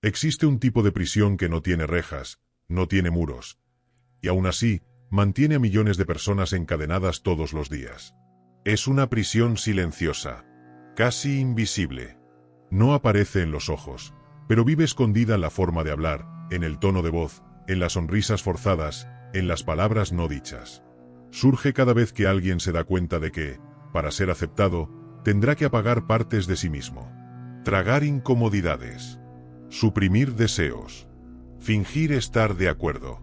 Existe un tipo de prisión que no tiene rejas, no tiene muros, y aún así, mantiene a millones de personas encadenadas todos los días. Es una prisión silenciosa, casi invisible. No aparece en los ojos, pero vive escondida en la forma de hablar, en el tono de voz, en las sonrisas forzadas, en las palabras no dichas. Surge cada vez que alguien se da cuenta de que, para ser aceptado, tendrá que apagar partes de sí mismo. Tragar incomodidades. Suprimir deseos. Fingir estar de acuerdo.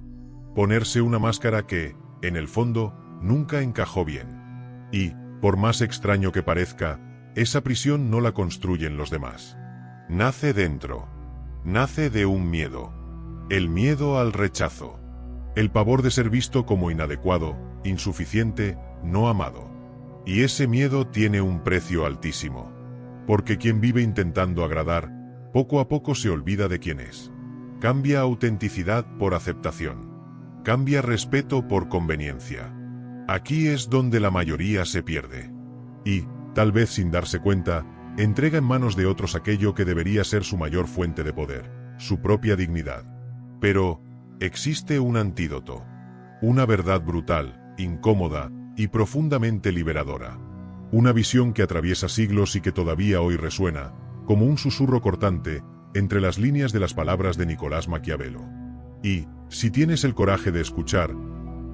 Ponerse una máscara que, en el fondo, nunca encajó bien. Y, por más extraño que parezca, esa prisión no la construyen los demás. Nace dentro. Nace de un miedo. El miedo al rechazo. El pavor de ser visto como inadecuado, insuficiente, no amado. Y ese miedo tiene un precio altísimo. Porque quien vive intentando agradar, poco a poco se olvida de quién es. Cambia autenticidad por aceptación. Cambia respeto por conveniencia. Aquí es donde la mayoría se pierde. Y, tal vez sin darse cuenta, entrega en manos de otros aquello que debería ser su mayor fuente de poder, su propia dignidad. Pero, existe un antídoto. Una verdad brutal, incómoda y profundamente liberadora. Una visión que atraviesa siglos y que todavía hoy resuena, como un susurro cortante, entre las líneas de las palabras de Nicolás Maquiavelo. Y, si tienes el coraje de escuchar,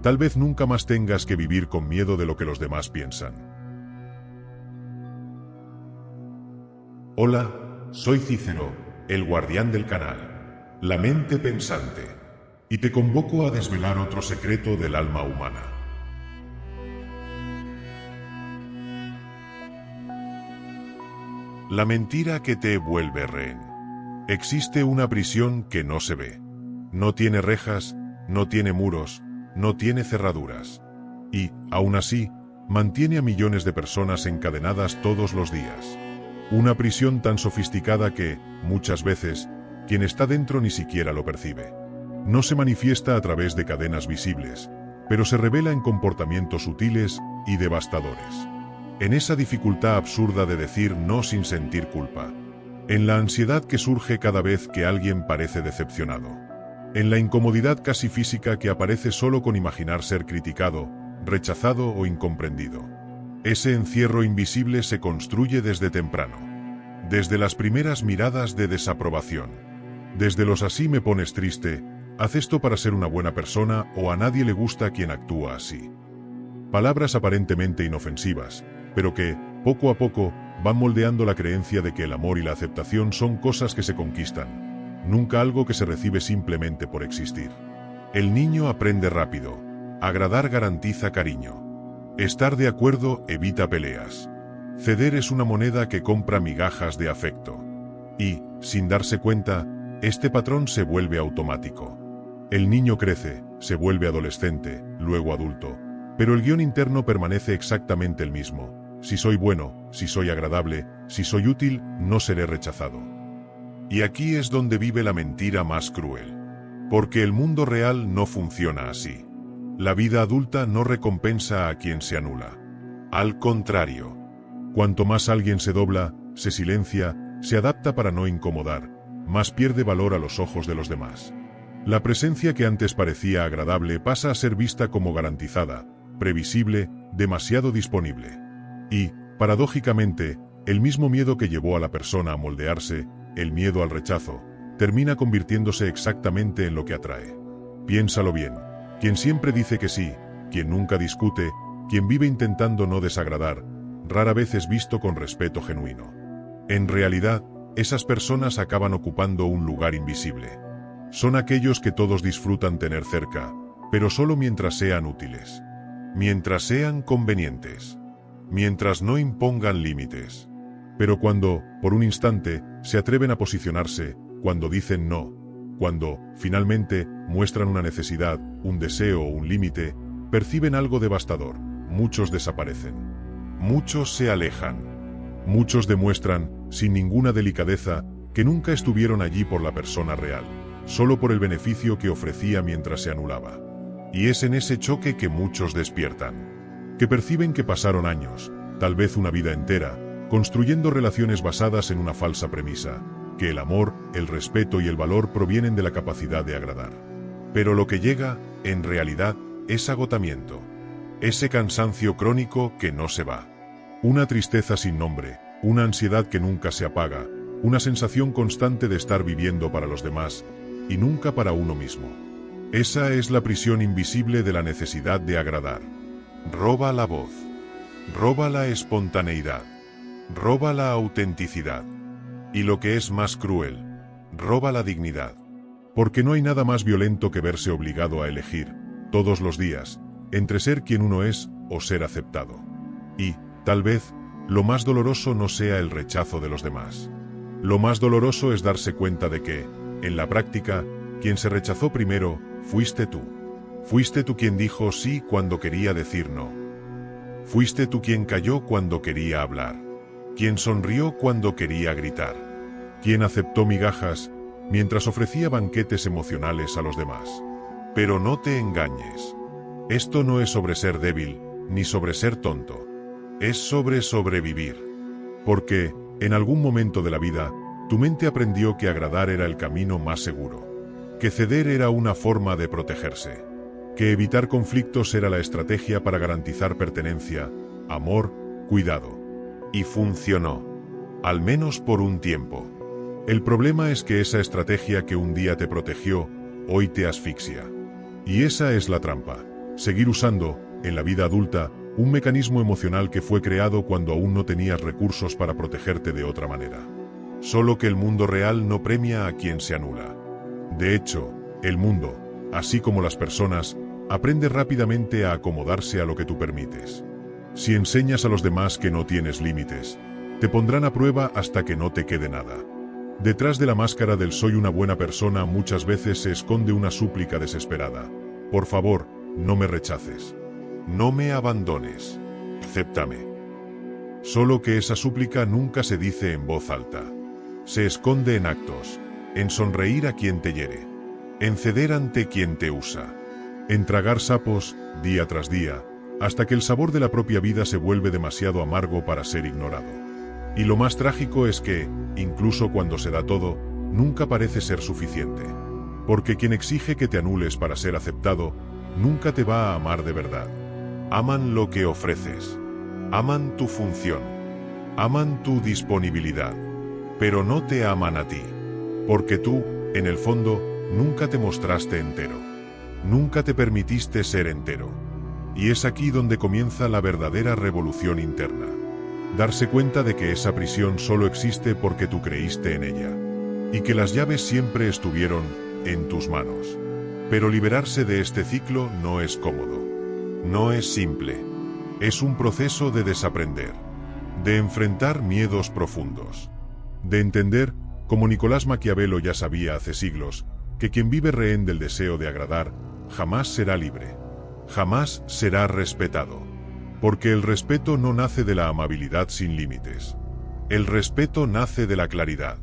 tal vez nunca más tengas que vivir con miedo de lo que los demás piensan. Hola, soy Cícero, el guardián del canal, la mente pensante, y te convoco a desvelar otro secreto del alma humana. La mentira que te vuelve rehén. Existe una prisión que no se ve. No tiene rejas, no tiene muros, no tiene cerraduras. Y, aún así, mantiene a millones de personas encadenadas todos los días. Una prisión tan sofisticada que, muchas veces, quien está dentro ni siquiera lo percibe. No se manifiesta a través de cadenas visibles, pero se revela en comportamientos sutiles y devastadores. En esa dificultad absurda de decir no sin sentir culpa. En la ansiedad que surge cada vez que alguien parece decepcionado. En la incomodidad casi física que aparece solo con imaginar ser criticado, rechazado o incomprendido. Ese encierro invisible se construye desde temprano. Desde las primeras miradas de desaprobación. Desde los así me pones triste, haz esto para ser una buena persona o a nadie le gusta quien actúa así. Palabras aparentemente inofensivas, pero que, poco a poco, van moldeando la creencia de que el amor y la aceptación son cosas que se conquistan, nunca algo que se recibe simplemente por existir. El niño aprende rápido. Agradar garantiza cariño. Estar de acuerdo evita peleas. Ceder es una moneda que compra migajas de afecto. Y, sin darse cuenta, este patrón se vuelve automático. El niño crece, se vuelve adolescente, luego adulto, pero el guión interno permanece exactamente el mismo. Si soy bueno, si soy agradable, si soy útil, no seré rechazado. Y aquí es donde vive la mentira más cruel. Porque el mundo real no funciona así. La vida adulta no recompensa a quien se anula. Al contrario. Cuanto más alguien se dobla, se silencia, se adapta para no incomodar, más pierde valor a los ojos de los demás. La presencia que antes parecía agradable pasa a ser vista como garantizada, previsible, demasiado disponible. Y, paradójicamente, el mismo miedo que llevó a la persona a moldearse, el miedo al rechazo, termina convirtiéndose exactamente en lo que atrae. Piénsalo bien. Quien siempre dice que sí, quien nunca discute, quien vive intentando no desagradar, rara vez es visto con respeto genuino. En realidad, esas personas acaban ocupando un lugar invisible. Son aquellos que todos disfrutan tener cerca, pero solo mientras sean útiles. Mientras sean convenientes. Mientras no impongan límites. Pero cuando, por un instante, se atreven a posicionarse, cuando dicen no, cuando, finalmente, muestran una necesidad, un deseo o un límite, perciben algo devastador. Muchos desaparecen. Muchos se alejan. Muchos demuestran, sin ninguna delicadeza, que nunca estuvieron allí por la persona real, solo por el beneficio que ofrecía mientras se anulaba. Y es en ese choque que muchos despiertan. Que perciben que pasaron años, tal vez una vida entera, construyendo relaciones basadas en una falsa premisa. que el amor, el respeto y el valor provienen de la capacidad de agradar. Pero lo que llega, en realidad, es agotamiento. Ese cansancio crónico que no se va. Una tristeza sin nombre, una ansiedad que nunca se apaga, una sensación constante de estar viviendo para los demás y nunca para uno mismo. Esa es la prisión invisible de la necesidad de agradar. Roba la voz. Roba la espontaneidad. Roba la autenticidad. Y lo que es más cruel, roba la dignidad. Porque no hay nada más violento que verse obligado a elegir, todos los días, entre ser quien uno es o ser aceptado. Y, tal vez, lo más doloroso no sea el rechazo de los demás. Lo más doloroso es darse cuenta de que, en la práctica, quien se rechazó primero, fuiste tú. Fuiste tú quien dijo sí cuando quería decir no. Fuiste tú quien calló cuando quería hablar. Quien sonrió cuando quería gritar. Quien aceptó migajas mientras ofrecía banquetes emocionales a los demás. Pero no te engañes. Esto no es sobre ser débil, ni sobre ser tonto. Es sobre sobrevivir. Porque, en algún momento de la vida, tu mente aprendió que agradar era el camino más seguro. Que ceder era una forma de protegerse. Que evitar conflictos era la estrategia para garantizar pertenencia, amor, cuidado. Y funcionó. Al menos por un tiempo. El problema es que esa estrategia que un día te protegió, hoy te asfixia. Y esa es la trampa. Seguir usando, en la vida adulta, un mecanismo emocional que fue creado cuando aún no tenías recursos para protegerte de otra manera. Solo que el mundo real no premia a quien se anula. De hecho, el mundo, así como las personas, aprende rápidamente a acomodarse a lo que tú permites. Si enseñas a los demás que no tienes límites, te pondrán a prueba hasta que no te quede nada. Detrás de la máscara del soy una buena persona muchas veces se esconde una súplica desesperada. Por favor, no me rechaces. No me abandones. Acéptame. Solo que esa súplica nunca se dice en voz alta. Se esconde en actos, en sonreír a quien te hiere, en ceder ante quien te usa, en tragar sapos, día tras día, hasta que el sabor de la propia vida se vuelve demasiado amargo para ser ignorado. Y lo más trágico es que, incluso cuando se da todo, nunca parece ser suficiente. Porque quien exige que te anules para ser aceptado, nunca te va a amar de verdad. Aman lo que ofreces. Aman tu función. Aman tu disponibilidad. Pero no te aman a ti. Porque tú, en el fondo, nunca te mostraste entero. Nunca te permitiste ser entero. Y es aquí donde comienza la verdadera revolución interna. Darse cuenta de que esa prisión solo existe porque tú creíste en ella. Y que las llaves siempre estuvieron en tus manos. Pero liberarse de este ciclo no es cómodo. No es simple. Es un proceso de desaprender. De enfrentar miedos profundos. De entender, como Nicolás Maquiavelo ya sabía hace siglos, que quien vive rehén del deseo de agradar, jamás será libre. Jamás será respetado. Porque el respeto no nace de la amabilidad sin límites. El respeto nace de la claridad.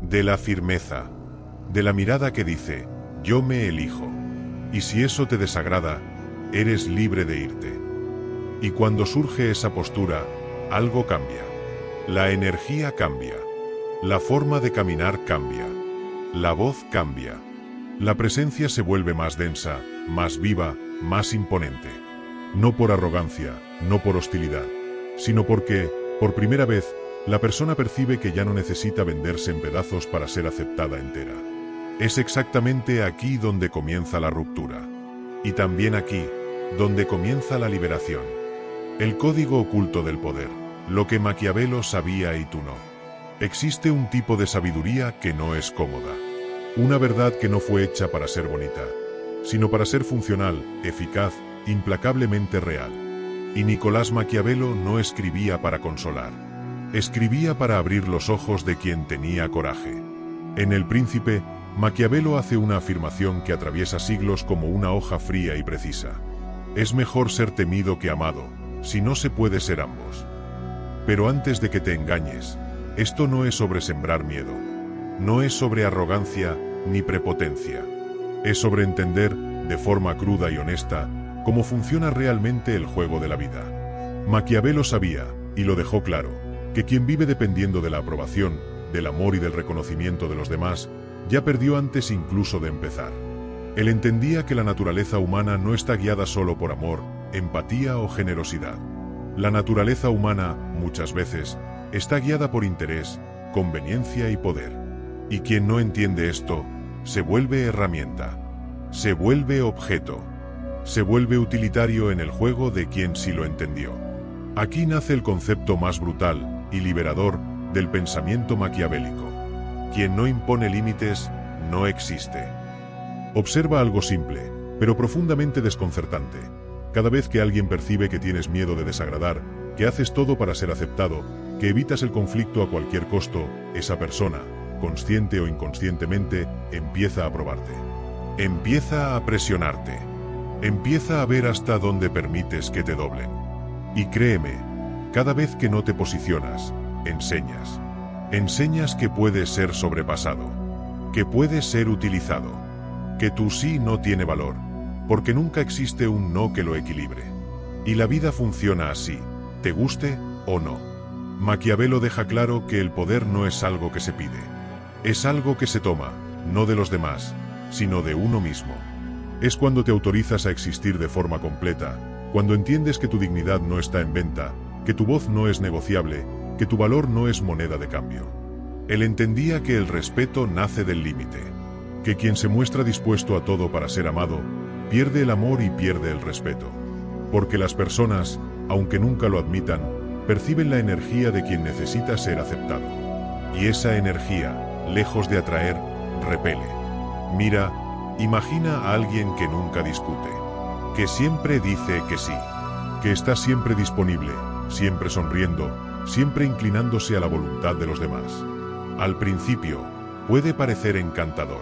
De la firmeza. De la mirada que dice, yo me elijo. Y si eso te desagrada, eres libre de irte. Y cuando surge esa postura, algo cambia. La energía cambia. La forma de caminar cambia. La voz cambia. La presencia se vuelve más densa, más viva, más imponente. No por arrogancia, no por hostilidad, sino porque, por primera vez, la persona percibe que ya no necesita venderse en pedazos para ser aceptada entera. Es exactamente aquí donde comienza la ruptura. Y también aquí, donde comienza la liberación. El código oculto del poder, lo que Maquiavelo sabía y tú no. Existe un tipo de sabiduría que no es cómoda. Una verdad que no fue hecha para ser bonita, sino para ser funcional, eficaz, implacablemente real. Y Nicolás Maquiavelo no escribía para consolar. Escribía para abrir los ojos de quien tenía coraje. En El Príncipe, Maquiavelo hace una afirmación que atraviesa siglos como una hoja fría y precisa. Es mejor ser temido que amado, si no se puede ser ambos. Pero antes de que te engañes, esto no es sobre sembrar miedo. No es sobre arrogancia ni prepotencia. Es sobre entender, de forma cruda y honesta, cómo funciona realmente el juego de la vida. Maquiavelo sabía, y lo dejó claro, que quien vive dependiendo de la aprobación, del amor y del reconocimiento de los demás, ya perdió antes incluso de empezar. Él entendía que la naturaleza humana no está guiada solo por amor, empatía o generosidad. La naturaleza humana, muchas veces, está guiada por interés, conveniencia y poder. Y quien no entiende esto, se vuelve herramienta, se vuelve objeto, se vuelve utilitario en el juego de quien sí lo entendió. Aquí nace el concepto más brutal y liberador del pensamiento maquiavélico. Quien no impone límites, no existe. Observa algo simple, pero profundamente desconcertante. Cada vez que alguien percibe que tienes miedo de desagradar, que haces todo para ser aceptado, que evitas el conflicto a cualquier costo, esa persona, consciente o inconscientemente, empieza a probarte. Empieza a presionarte. Empieza a ver hasta dónde permites que te doblen. Y créeme, cada vez que no te posicionas, enseñas. Enseñas que puedes ser sobrepasado, que puedes ser utilizado, que tu sí no tiene valor, porque nunca existe un no que lo equilibre. Y la vida funciona así, te guste o no. Maquiavelo deja claro que el poder no es algo que se pide, es algo que se toma, no de los demás, sino de uno mismo. Es cuando te autorizas a existir de forma completa, cuando entiendes que tu dignidad no está en venta, que tu voz no es negociable, que tu valor no es moneda de cambio. Él entendía que el respeto nace del límite, que quien se muestra dispuesto a todo para ser amado, pierde el amor y pierde el respeto. Porque las personas, aunque nunca lo admitan, perciben la energía de quien necesita ser aceptado. Y esa energía, lejos de atraer, repele. Mira, imagina a alguien que nunca discute, que siempre dice que sí, que está siempre disponible, siempre sonriendo, siempre inclinándose a la voluntad de los demás. Al principio, puede parecer encantador.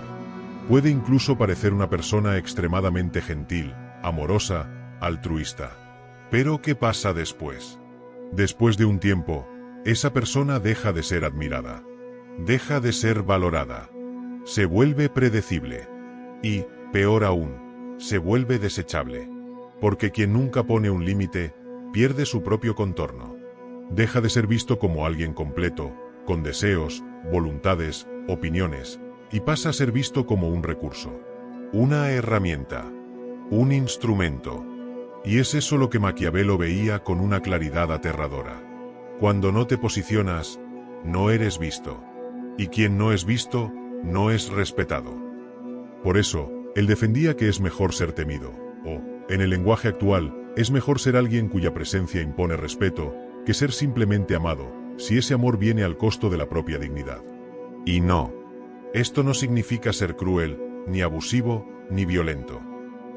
Puede incluso parecer una persona extremadamente gentil, amorosa, altruista. Pero ¿qué pasa después? Después de un tiempo, esa persona deja de ser admirada. Deja de ser valorada. Se vuelve predecible. Y, peor aún, se vuelve desechable. Porque quien nunca pone un límite, pierde su propio contorno. Deja de ser visto como alguien completo, con deseos, voluntades, opiniones, y pasa a ser visto como un recurso, una herramienta, un instrumento. Y es eso lo que Maquiavelo veía con una claridad aterradora. Cuando no te posicionas, no eres visto. Y quien no es visto, no es respetado. Por eso, él defendía que es mejor ser temido, o, en el lenguaje actual, es mejor ser alguien cuya presencia impone respeto, que ser simplemente amado, si ese amor viene al costo de la propia dignidad. Y no. Esto no significa ser cruel, ni abusivo, ni violento.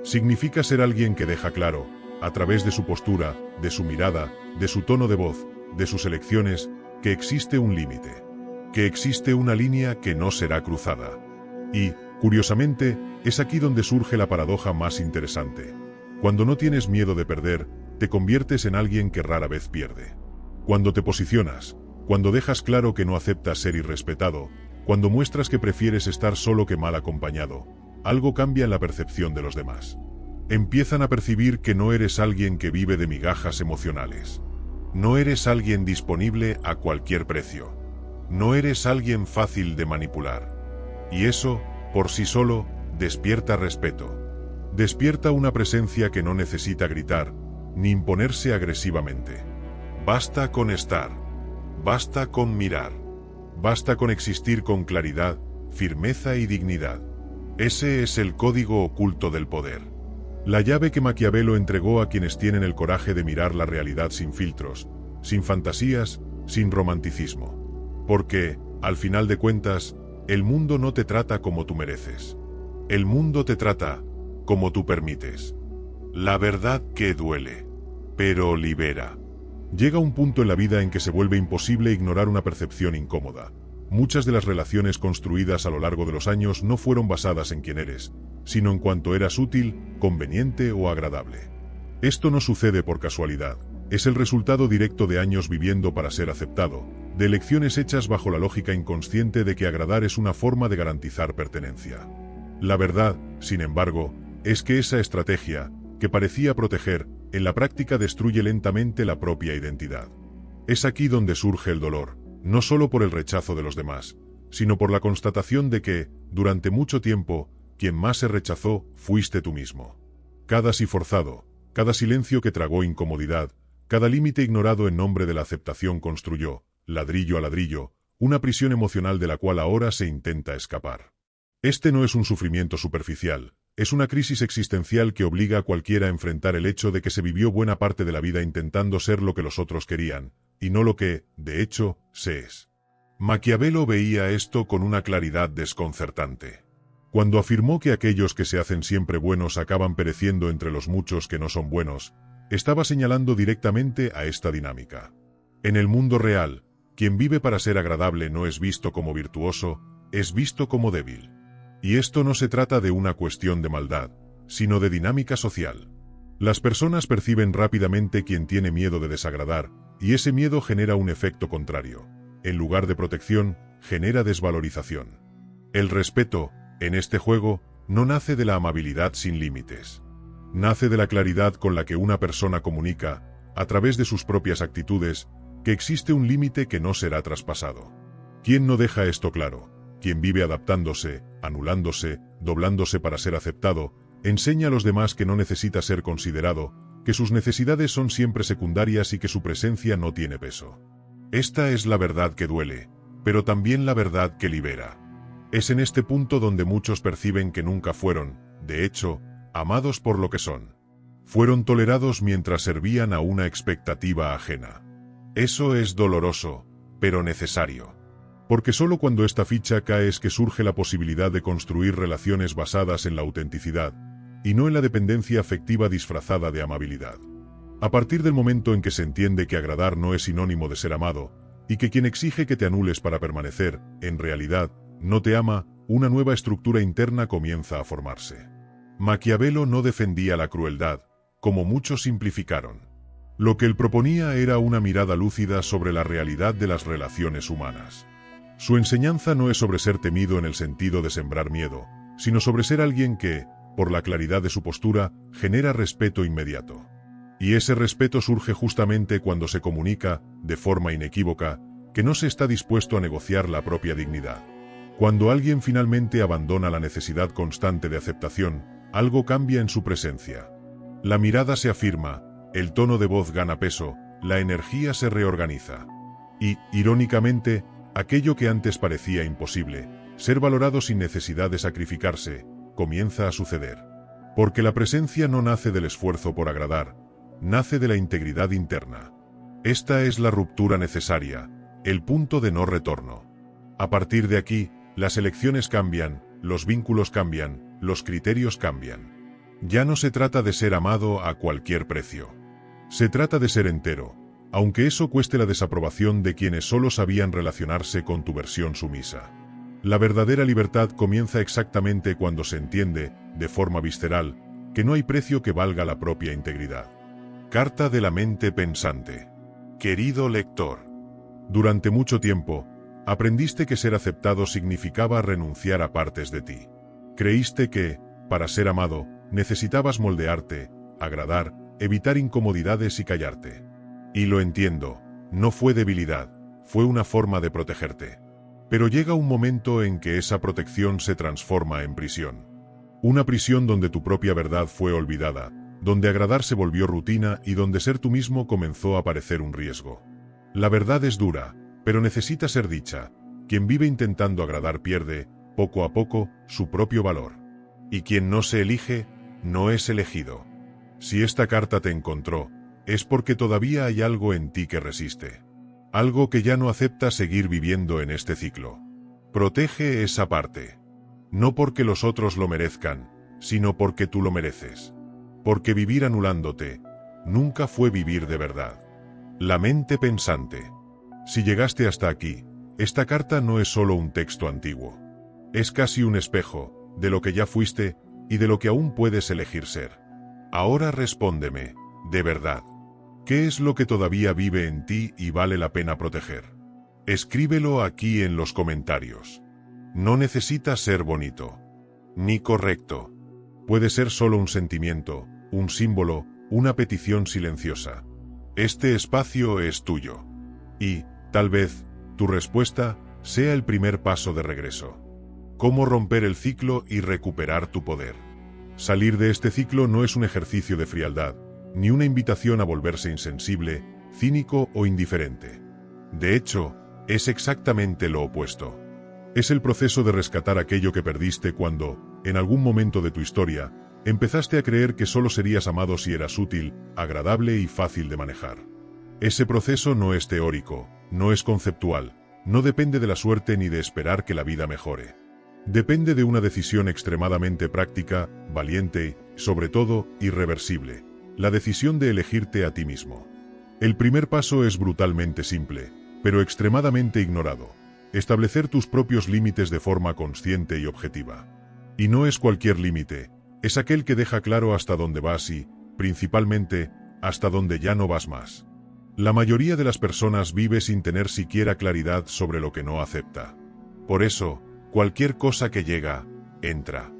Significa ser alguien que deja claro, a través de su postura, de su mirada, de su tono de voz, de sus elecciones, que existe un límite. Que existe una línea que no será cruzada. Y, curiosamente, es aquí donde surge la paradoja más interesante. Cuando no tienes miedo de perder, te conviertes en alguien que rara vez pierde. Cuando te posicionas, cuando dejas claro que no aceptas ser irrespetado, cuando muestras que prefieres estar solo que mal acompañado, algo cambia en la percepción de los demás. Empiezan a percibir que no eres alguien que vive de migajas emocionales. No eres alguien disponible a cualquier precio. No eres alguien fácil de manipular. Y eso, por sí solo, despierta respeto. Despierta una presencia que no necesita gritar, ni imponerse agresivamente. Basta con estar. Basta con mirar. Basta con existir con claridad, firmeza y dignidad. Ese es el código oculto del poder. La llave que Maquiavelo entregó a quienes tienen el coraje de mirar la realidad sin filtros, sin fantasías, sin romanticismo. Porque, al final de cuentas, el mundo no te trata como tú mereces. El mundo te trata como tú permites. La verdad que duele, pero libera. Llega un punto en la vida en que se vuelve imposible ignorar una percepción incómoda. Muchas de las relaciones construidas a lo largo de los años no fueron basadas en quién eres, sino en cuanto eras útil, conveniente o agradable. Esto no sucede por casualidad, es el resultado directo de años viviendo para ser aceptado, de elecciones hechas bajo la lógica inconsciente de que agradar es una forma de garantizar pertenencia. La verdad, sin embargo, es que esa estrategia, que parecía proteger, en la práctica destruye lentamente la propia identidad. Es aquí donde surge el dolor, no solo por el rechazo de los demás, sino por la constatación de que, durante mucho tiempo, quien más se rechazó fuiste tú mismo. Cada sí forzado, cada silencio que tragó incomodidad, cada límite ignorado en nombre de la aceptación construyó, ladrillo a ladrillo, una prisión emocional de la cual ahora se intenta escapar. Este no es un sufrimiento superficial, es una crisis existencial que obliga a cualquiera a enfrentar el hecho de que se vivió buena parte de la vida intentando ser lo que los otros querían, y no lo que, de hecho, se es. Maquiavelo veía esto con una claridad desconcertante. Cuando afirmó que aquellos que se hacen siempre buenos acaban pereciendo entre los muchos que no son buenos, estaba señalando directamente a esta dinámica. En el mundo real, quien vive para ser agradable no es visto como virtuoso, es visto como débil. Y esto no se trata de una cuestión de maldad, sino de dinámica social. Las personas perciben rápidamente quien tiene miedo de desagradar, y ese miedo genera un efecto contrario. En lugar de protección, genera desvalorización. El respeto, en este juego, no nace de la amabilidad sin límites. Nace de la claridad con la que una persona comunica, a través de sus propias actitudes, que existe un límite que no será traspasado. ¿Quién no deja esto claro? Quien vive adaptándose, anulándose, doblándose para ser aceptado, enseña a los demás que no necesita ser considerado, que sus necesidades son siempre secundarias y que su presencia no tiene peso. Esta es la verdad que duele, pero también la verdad que libera. Es en este punto donde muchos perciben que nunca fueron, de hecho, amados por lo que son. Fueron tolerados mientras servían a una expectativa ajena. Eso es doloroso, pero necesario. Porque solo cuando esta ficha cae es que surge la posibilidad de construir relaciones basadas en la autenticidad, y no en la dependencia afectiva disfrazada de amabilidad. A partir del momento en que se entiende que agradar no es sinónimo de ser amado, y que quien exige que te anules para permanecer, en realidad, no te ama, una nueva estructura interna comienza a formarse. Maquiavelo no defendía la crueldad, como muchos simplificaron. Lo que él proponía era una mirada lúcida sobre la realidad de las relaciones humanas. Su enseñanza no es sobre ser temido en el sentido de sembrar miedo, sino sobre ser alguien que, por la claridad de su postura, genera respeto inmediato. Y ese respeto surge justamente cuando se comunica, de forma inequívoca, que no se está dispuesto a negociar la propia dignidad. Cuando alguien finalmente abandona la necesidad constante de aceptación, algo cambia en su presencia. La mirada se afirma, el tono de voz gana peso, la energía se reorganiza. Y, irónicamente, aquello que antes parecía imposible, ser valorado sin necesidad de sacrificarse, comienza a suceder. Porque la presencia no nace del esfuerzo por agradar, nace de la integridad interna. Esta es la ruptura necesaria, el punto de no retorno. A partir de aquí, las elecciones cambian, los vínculos cambian, los criterios cambian. Ya no se trata de ser amado a cualquier precio. Se trata de ser entero, aunque eso cueste la desaprobación de quienes solo sabían relacionarse con tu versión sumisa. La verdadera libertad comienza exactamente cuando se entiende, de forma visceral, que no hay precio que valga la propia integridad. Carta de la mente pensante. Querido lector, durante mucho tiempo, aprendiste que ser aceptado significaba renunciar a partes de ti. Creíste que, para ser amado, necesitabas moldearte, agradar, evitar incomodidades y callarte. Y lo entiendo, no fue debilidad, fue una forma de protegerte. Pero llega un momento en que esa protección se transforma en prisión. Una prisión donde tu propia verdad fue olvidada, donde agradar se volvió rutina y donde ser tú mismo comenzó a parecer un riesgo. La verdad es dura, pero necesita ser dicha. Quien vive intentando agradar pierde, poco a poco, su propio valor. Y quien no se elige, no es elegido. Si esta carta te encontró, es porque todavía hay algo en ti que resiste. Algo que ya no acepta seguir viviendo en este ciclo. Protege esa parte. No porque los otros lo merezcan, sino porque tú lo mereces. Porque vivir anulándote, nunca fue vivir de verdad. La mente pensante. Si llegaste hasta aquí, esta carta no es solo un texto antiguo. Es casi un espejo, de lo que ya fuiste, y de lo que aún puedes elegir ser. Ahora respóndeme, de verdad. ¿Qué es lo que todavía vive en ti y vale la pena proteger? Escríbelo aquí en los comentarios. No necesita ser bonito, ni correcto. Puede ser solo un sentimiento, un símbolo, una petición silenciosa. Este espacio es tuyo. Y, tal vez, tu respuesta sea el primer paso de regreso. Cómo romper el ciclo y recuperar tu poder. Salir de este ciclo no es un ejercicio de frialdad, ni una invitación a volverse insensible, cínico o indiferente. De hecho, es exactamente lo opuesto. Es el proceso de rescatar aquello que perdiste cuando, en algún momento de tu historia, empezaste a creer que solo serías amado si eras útil, agradable y fácil de manejar. Ese proceso no es teórico, no es conceptual, no depende de la suerte ni de esperar que la vida mejore. Depende de una decisión extremadamente práctica, valiente, sobre todo, irreversible. La decisión de elegirte a ti mismo. El primer paso es brutalmente simple, pero extremadamente ignorado. Establecer tus propios límites de forma consciente y objetiva. Y no es cualquier límite, es aquel que deja claro hasta dónde vas y, principalmente, hasta dónde ya no vas más. La mayoría de las personas vive sin tener siquiera claridad sobre lo que no acepta. Por eso, cualquier cosa que llega, entra.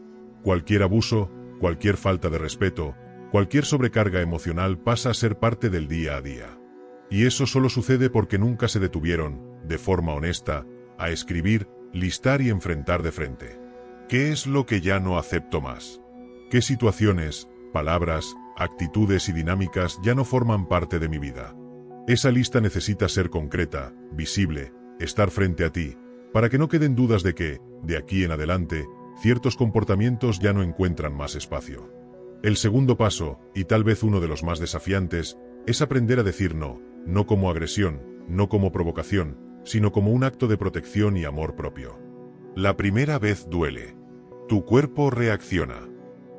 Cualquier abuso, cualquier falta de respeto, cualquier sobrecarga emocional pasa a ser parte del día a día. Y eso solo sucede porque nunca se detuvieron, de forma honesta, a escribir, listar y enfrentar de frente. ¿Qué es lo que ya no acepto más? ¿Qué situaciones, palabras, actitudes y dinámicas ya no forman parte de mi vida? Esa lista necesita ser concreta, visible, estar frente a ti, para que no queden dudas de que, de aquí en adelante, ciertos comportamientos ya no encuentran más espacio. El segundo paso, y tal vez uno de los más desafiantes, es aprender a decir no, no como agresión, no como provocación, sino como un acto de protección y amor propio. La primera vez duele. Tu cuerpo reacciona.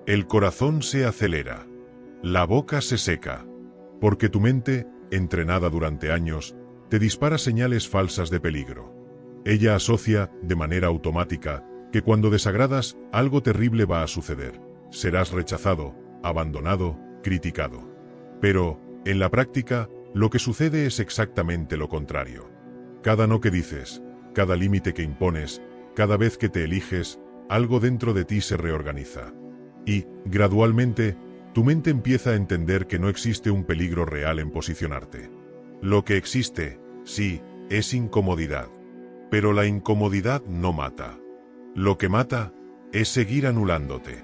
El corazón se acelera. La boca se seca. Porque tu mente, entrenada durante años, te dispara señales falsas de peligro. Ella asocia, de manera automática, que cuando desagradas, algo terrible va a suceder. Serás rechazado, abandonado, criticado. Pero, en la práctica, lo que sucede es exactamente lo contrario. Cada no que dices, cada límite que impones, cada vez que te eliges, algo dentro de ti se reorganiza. Y, gradualmente, tu mente empieza a entender que no existe un peligro real en posicionarte. Lo que existe, sí, es incomodidad. Pero la incomodidad no mata. Lo que mata es seguir anulándote.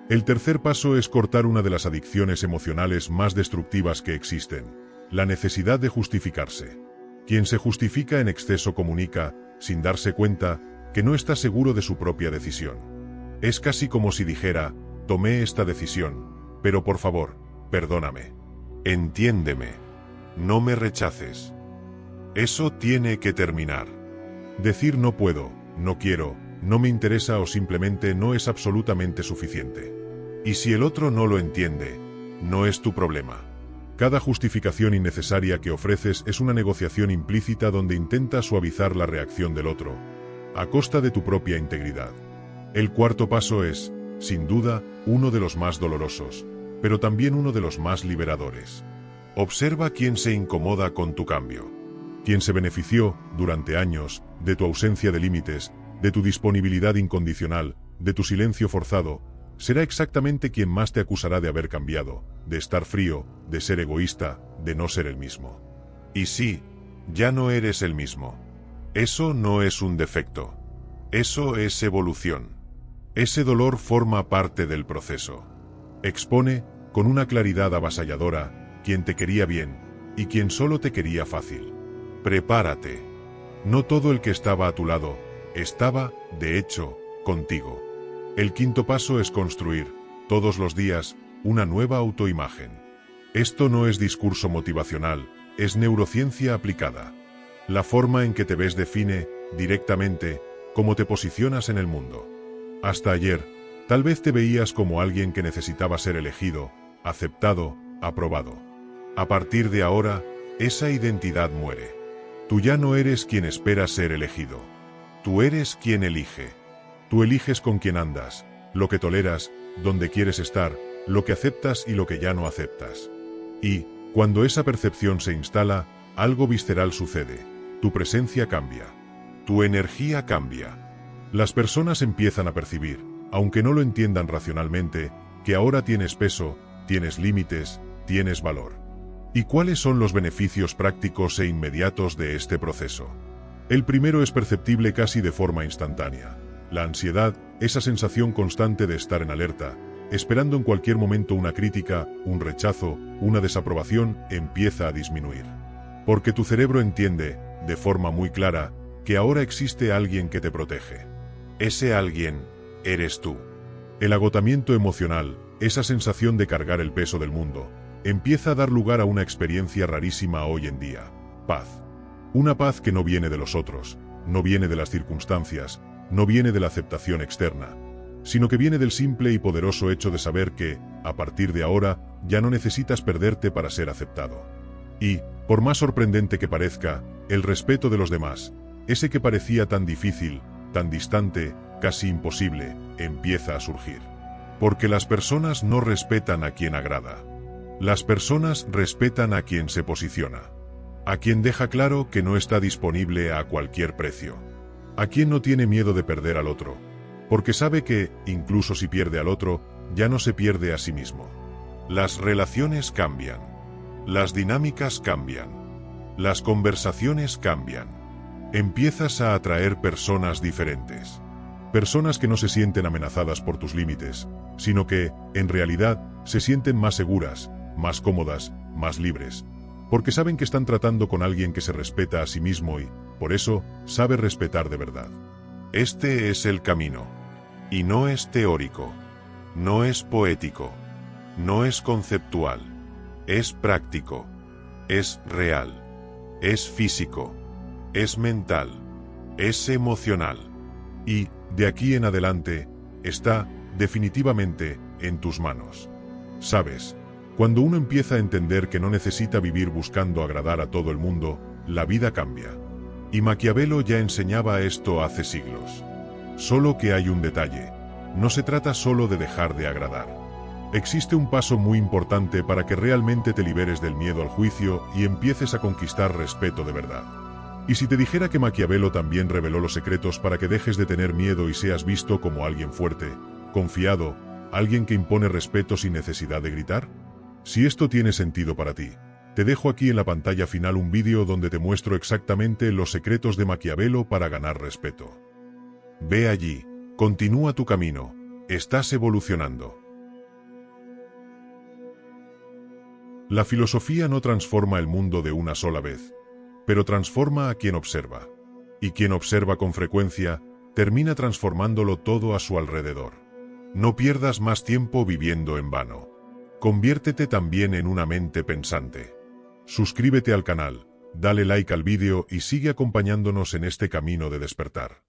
El tercer paso es cortar una de las adicciones emocionales más destructivas que existen, la necesidad de justificarse. Quien se justifica en exceso comunica, sin darse cuenta, que no está seguro de su propia decisión. Es casi como si dijera, tomé esta decisión, pero por favor, perdóname. Entiéndeme. No me rechaces. Eso tiene que terminar. Decir no puedo, no quiero, no me interesa o simplemente no es absolutamente suficiente. Y si el otro no lo entiende, no es tu problema. Cada justificación innecesaria que ofreces es una negociación implícita donde intentas suavizar la reacción del otro, a costa de tu propia integridad. El cuarto paso es, sin duda, uno de los más dolorosos, pero también uno de los más liberadores. Observa quién se incomoda con tu cambio. Quien se benefició, durante años, de tu ausencia de límites, de tu disponibilidad incondicional, de tu silencio forzado, será exactamente quien más te acusará de haber cambiado, de estar frío, de ser egoísta, de no ser el mismo. Y sí, ya no eres el mismo. Eso no es un defecto. Eso es evolución. Ese dolor forma parte del proceso. Expone, con una claridad avasalladora, quien te quería bien, y quien solo te quería fácil. Prepárate. No todo el que estaba a tu lado, estaba, de hecho, contigo. El quinto paso es construir, todos los días, una nueva autoimagen. Esto no es discurso motivacional, es neurociencia aplicada. La forma en que te ves define, directamente, cómo te posicionas en el mundo. Hasta ayer, tal vez te veías como alguien que necesitaba ser elegido, aceptado, aprobado. A partir de ahora, esa identidad muere. Tú ya no eres quien espera ser elegido. Tú eres quien elige. Tú eliges con quién andas, lo que toleras, dónde quieres estar, lo que aceptas y lo que ya no aceptas. Y, cuando esa percepción se instala, algo visceral sucede. Tu presencia cambia. Tu energía cambia. Las personas empiezan a percibir, aunque no lo entiendan racionalmente, que ahora tienes peso, tienes límites, tienes valor. ¿Y cuáles son los beneficios prácticos e inmediatos de este proceso? El primero es perceptible casi de forma instantánea. La ansiedad, esa sensación constante de estar en alerta, esperando en cualquier momento una crítica, un rechazo, una desaprobación, empieza a disminuir. Porque tu cerebro entiende, de forma muy clara, que ahora existe alguien que te protege. Ese alguien eres tú. El agotamiento emocional, esa sensación de cargar el peso del mundo, empieza a dar lugar a una experiencia rarísima hoy en día: paz. Una paz que no viene de los otros, no viene de las circunstancias, no viene de la aceptación externa, sino que viene del simple y poderoso hecho de saber que, a partir de ahora, ya no necesitas perderte para ser aceptado. Y, por más sorprendente que parezca, el respeto de los demás, ese que parecía tan difícil, tan distante, casi imposible, empieza a surgir. Porque las personas no respetan a quien agrada. Las personas respetan a quien se posiciona. A quien deja claro que no está disponible a cualquier precio. A quien no tiene miedo de perder al otro. Porque sabe que, incluso si pierde al otro, ya no se pierde a sí mismo. Las relaciones cambian. Las dinámicas cambian. Las conversaciones cambian. Empiezas a atraer personas diferentes. Personas que no se sienten amenazadas por tus límites, sino que, en realidad, se sienten más seguras, más cómodas, más libres. Porque saben que están tratando con alguien que se respeta a sí mismo y, por eso, sabe respetar de verdad. Este es el camino. Y no es teórico. No es poético. No es conceptual. Es práctico. Es real. Es físico. Es mental. Es emocional. Y, de aquí en adelante, está, definitivamente, en tus manos. ¿Sabes? Cuando uno empieza a entender que no necesita vivir buscando agradar a todo el mundo, la vida cambia. Y Maquiavelo ya enseñaba esto hace siglos. Solo que hay un detalle. No se trata solo de dejar de agradar. Existe un paso muy importante para que realmente te liberes del miedo al juicio y empieces a conquistar respeto de verdad. ¿Y si te dijera que Maquiavelo también reveló los secretos para que dejes de tener miedo y seas visto como alguien fuerte, confiado, alguien que impone respeto sin necesidad de gritar? Si esto tiene sentido para ti, te dejo aquí en la pantalla final un vídeo donde te muestro exactamente los secretos de Maquiavelo para ganar respeto. Ve allí, continúa tu camino, estás evolucionando. La filosofía no transforma el mundo de una sola vez, pero transforma a quien observa. Y quien observa con frecuencia, termina transformándolo todo a su alrededor. No pierdas más tiempo viviendo en vano. Conviértete también en una mente pensante. Suscríbete al canal, dale like al vídeo y sigue acompañándonos en este camino de despertar.